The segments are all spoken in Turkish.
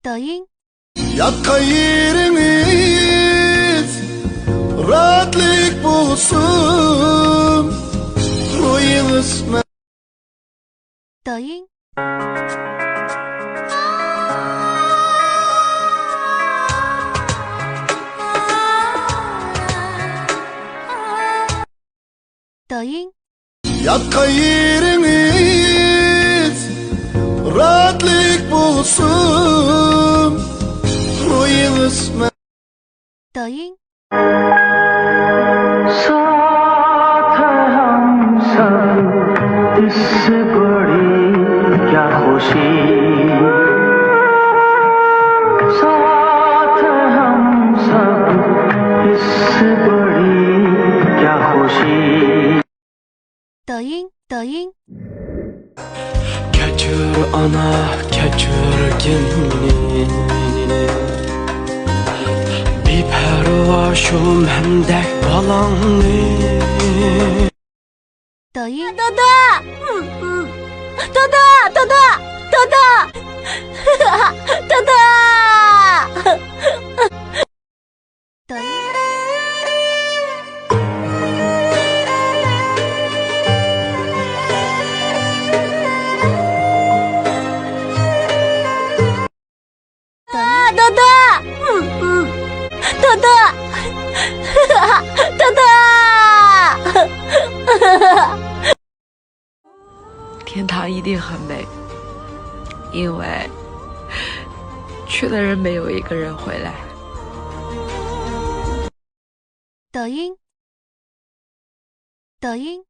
Dayın. Yatka yeriniz rahatlık bulsun. Ruyunuz Dayın. Dayın. Yatka yeriniz rahatlık bulsun. Ruyunuz Dayın. साथ है हम सब इससे बड़ी क्या खुशी साथ है हम सब इससे बड़ी क्या खुशी Dayın. Dayın. Kechir ana kechirginni beparvo shu mendek bolangni Dayın. Dada! Dada! Dada! Dada! Dada! Dayın. Dada! Dada! Dada! 天堂一定很美，因为去的人没有一个人回来。 Dayın. Dayın.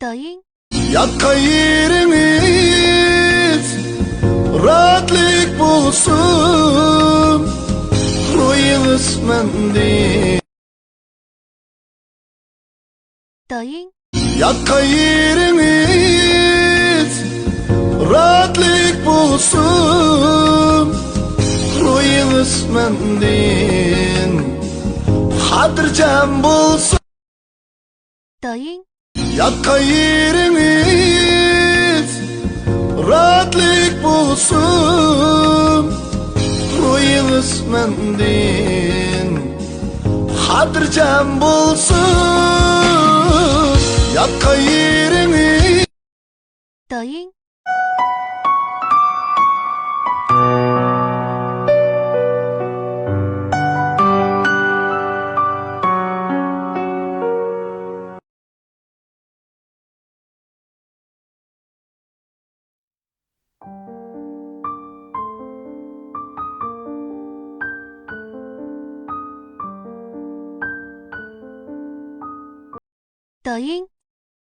Dayın. Yatka yeriniz rahatlık bulsun. Ruyunuz mendil. Dayın. Yatka yeriniz rahatlık bulsun. Ruyunuz mendil. Hatırcam bulsun. Dayın. Yatka yeriniz rahatlık bulsun. Ruyunuz mendil. Hatırcam bulsun. Yatka yeriniz. Dayın. Dayın.